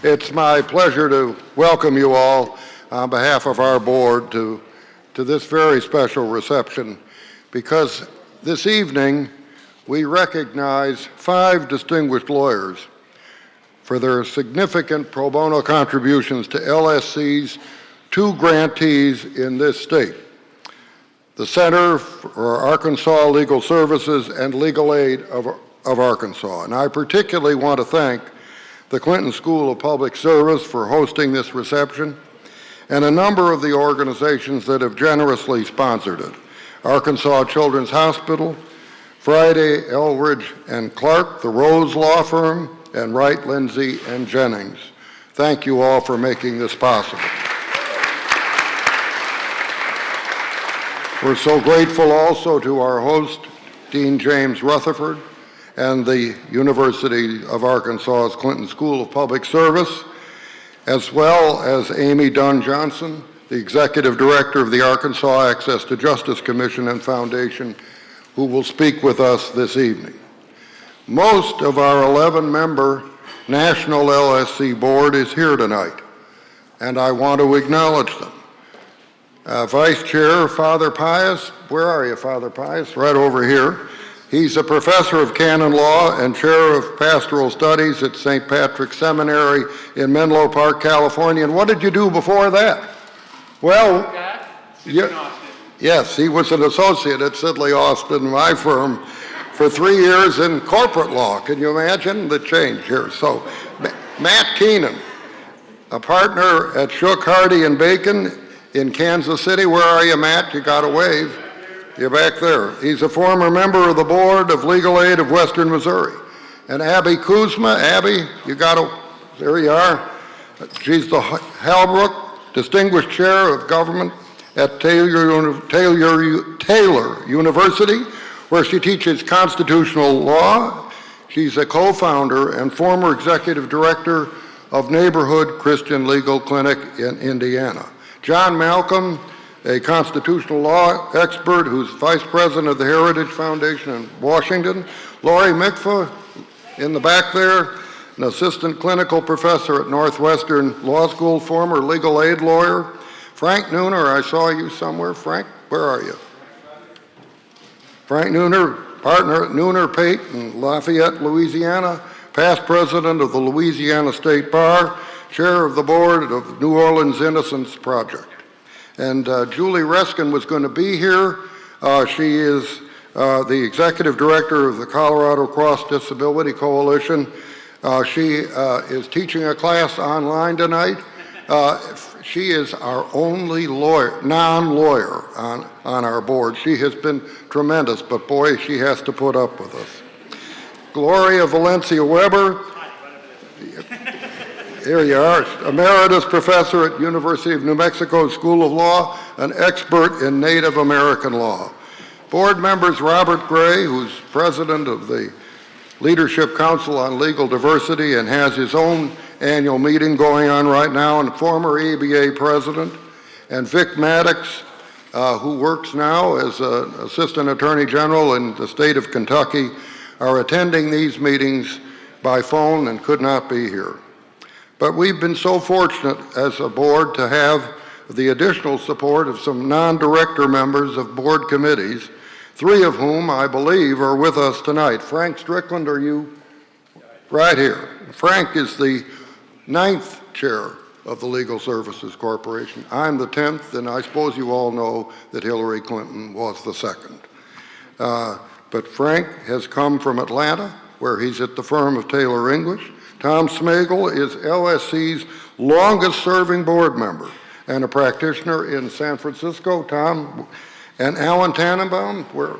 It's my pleasure to welcome you all on behalf of our board to this very special reception, because this evening we recognize 5 distinguished lawyers for their significant pro bono contributions to LSC's 2 grantees in this state: the Center for Arkansas Legal Services and Legal Aid of Arkansas. And I particularly want to thank the Clinton School of Public Service for hosting this reception, and a number of the organizations that have generously sponsored it: Arkansas Children's Hospital, Friday, Elridge and Clark, the Rose Law Firm, and Wright, Lindsay and Jennings. Thank you all for making this possible. We're so grateful also to our host, Dean James Rutherford, and the University of Arkansas's Clinton School of Public Service, as well as Amy Dunn Johnson, the Executive Director of the Arkansas Access to Justice Commission and Foundation, who will speak with us this evening. Most of our 11-member National LSC Board is here tonight, and I want to acknowledge them. Vice Chair Father Pius, where are you, Father Pius? Right over here. He's a professor of canon law and chair of pastoral studies at St. Patrick's Seminary in Menlo Park, California. And what did you do before that? Well, yes, he was an associate at Sidley Austin, my firm, for 3 years in corporate law. Can you imagine the change here? So, Matt Keenan, a partner at Shook, Hardy & Bacon in Kansas City. Where are you, Matt? You got to wave. You're back there. He's a former member of the board of Legal Aid of Western Missouri. And Abby Kuzma, Abby, you got to, there you are. She's the Halbrook Distinguished Chair of Government at Taylor University, where she teaches constitutional law. She's a co-founder and former executive director of Neighborhood Christian Legal Clinic in Indiana. John Malcolm, a constitutional law expert who's vice president of the Heritage Foundation in Washington. Lori Mikva in the back there, an assistant clinical professor at Northwestern Law School, former legal aid lawyer. Frank Nooner, I saw you somewhere. Frank, where are you? Frank Nooner, partner at Nooner Pate in Lafayette, Louisiana, past president of the Louisiana State Bar, chair of the board of New Orleans Innocence Project. And Julie Reskin was going to be here. She is the executive director of the Colorado Cross Disability Coalition. She is teaching a class online tonight. She is our only lawyer, non-lawyer on our board. She has been tremendous, but boy, she has to put up with us. Gloria Valencia Weber. Here you are, emeritus professor at University of New Mexico School of Law, an expert in Native American law. Board members Robert Gray, who's president of the Leadership Council on Legal Diversity and has his own annual meeting going on right now, and former ABA president, and Vic Maddox, who works now as an assistant attorney general in the state of Kentucky, are attending these meetings by phone and could not be here. But we've been so fortunate as a board to have the additional support of some non-director members of board committees, 3 of whom I believe are with us tonight. Frank Strickland, are you right here? Frank is the 9th chair of the Legal Services Corporation. I'm the 10th, and I suppose you all know that Hillary Clinton was the 2nd. But Frank has come from Atlanta, where he's at the firm of Taylor English. Tom Smagel is LSC's longest-serving board member and a practitioner in San Francisco. Tom, and Alan Tannenbaum, where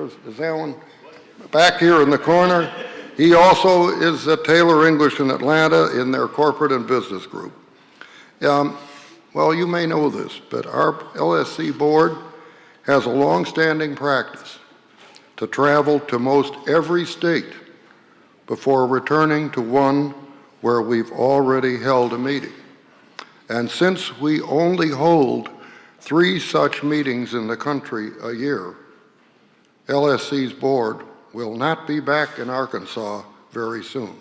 is Alan? Back here in the corner. He also is at Taylor English in Atlanta in their corporate and business group. Well, you may know this, but our LSC board has a long-standing practice to travel to most every state before returning to one where we've already held a meeting. And since we only hold 3 such meetings in the country a year, LSC's board will not be back in Arkansas very soon.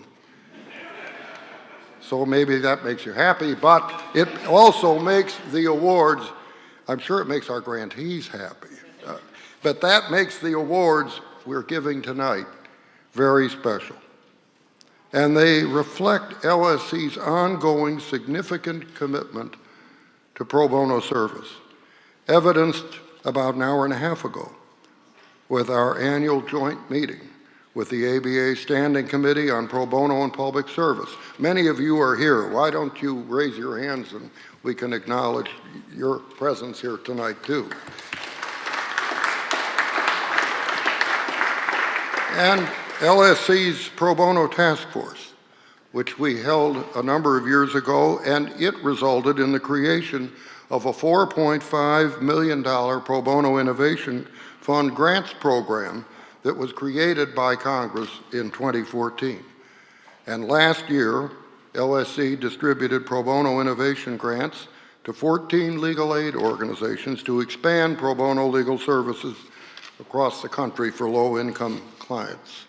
so maybe that makes you happy, but it also makes the awards, I'm sure it makes our grantees happy, but that makes the awards we're giving tonight very special. And they reflect LSC's ongoing significant commitment to pro bono service, evidenced about an hour and a half ago with our annual joint meeting with the ABA Standing Committee on Pro Bono and Public Service. Many of you are here. Why don't you raise your hands and we can acknowledge your presence here tonight too. And LSC's Pro Bono Task Force, which we held a number of years ago, and it resulted in the creation of a $4.5 million Pro Bono Innovation Fund grants program that was created by Congress in 2014. And last year, LSC distributed pro bono innovation grants to 14 legal aid organizations to expand pro bono legal services across the country for low-income clients.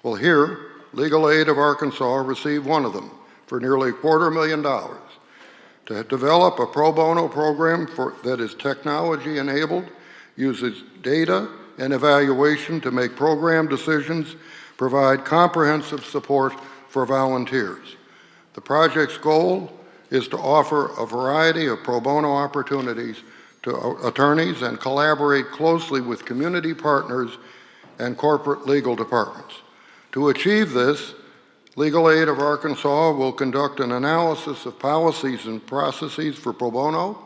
Well, here, Legal Aid of Arkansas received one of them for nearly $250,000 to develop a pro bono program that is technology-enabled, uses data and evaluation to make program decisions, provide comprehensive support for volunteers. The project's goal is to offer a variety of pro bono opportunities to attorneys and collaborate closely with community partners and corporate legal departments. To achieve this, Legal Aid of Arkansas will conduct an analysis of policies and processes for pro bono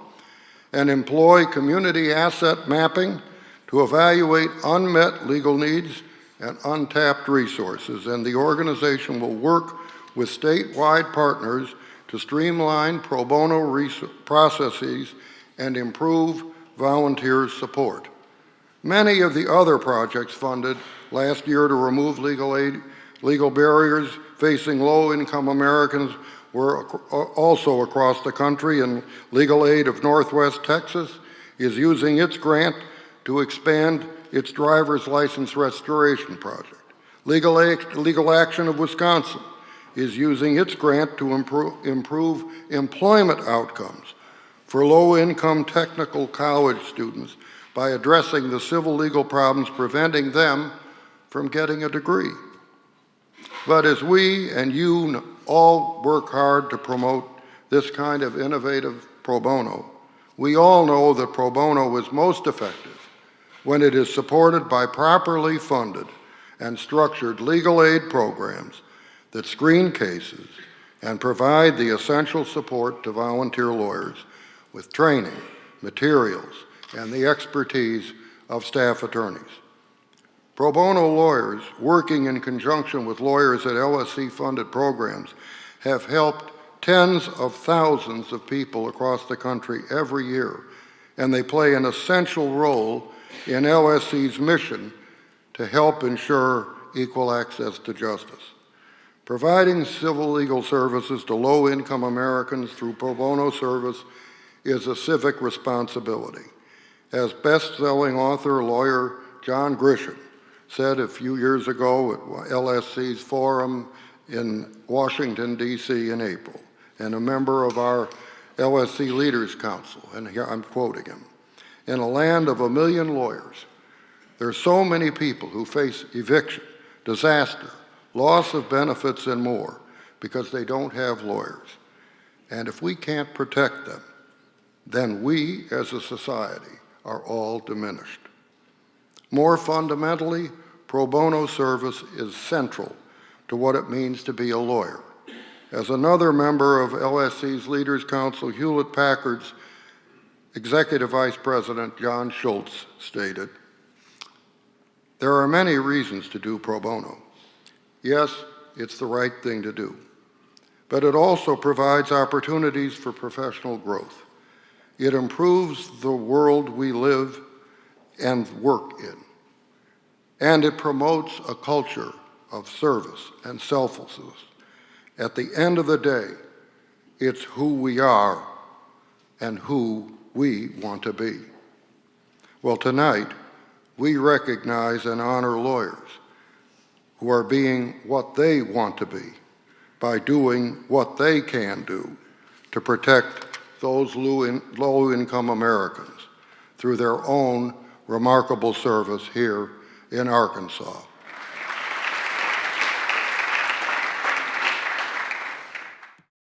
and employ community asset mapping to evaluate unmet legal needs and untapped resources. And the organization will work with statewide partners to streamline pro bono processes and improve volunteer support. Many of the other projects funded last year to remove legal barriers facing low-income Americans were also across the country, and Legal Aid of Northwest Texas is using its grant to expand its driver's license restoration project. Legal Action of Wisconsin is using its grant to improve employment outcomes for low-income technical college students by addressing the civil legal problems preventing them from getting a degree. But as we and you all work hard to promote this kind of innovative pro bono, we all know that pro bono is most effective when it is supported by properly funded and structured legal aid programs that screen cases and provide the essential support to volunteer lawyers with training, materials, and the expertise of staff attorneys. Pro bono lawyers working in conjunction with lawyers at LSC-funded programs have helped tens of thousands of people across the country every year, and they play an essential role in LSC's mission to help ensure equal access to justice. Providing civil legal services to low-income Americans through pro bono service is a civic responsibility. As best-selling author, lawyer John Grisham said a few years ago at LSC's forum in Washington, D.C. in April, and a member of our LSC Leaders Council, and here I'm quoting him, "In a land of 1 million lawyers, there are so many people who face eviction, disaster, loss of benefits, and more because they don't have lawyers. And if we can't protect them, then we as a society are all diminished." More fundamentally, pro bono service is central to what it means to be a lawyer. As another member of LSC's Leaders Council, Hewlett-Packard's Executive Vice President John Schultz stated, "There are many reasons to do pro bono. Yes, it's the right thing to do, but it also provides opportunities for professional growth. It improves the world we live and work in, and it promotes a culture of service and selflessness. At the end of the day, it's who we are and who we want to be." Well, tonight, we recognize and honor lawyers who are being what they want to be by doing what they can do to protect those low-income Americans through their own remarkable service here in Arkansas.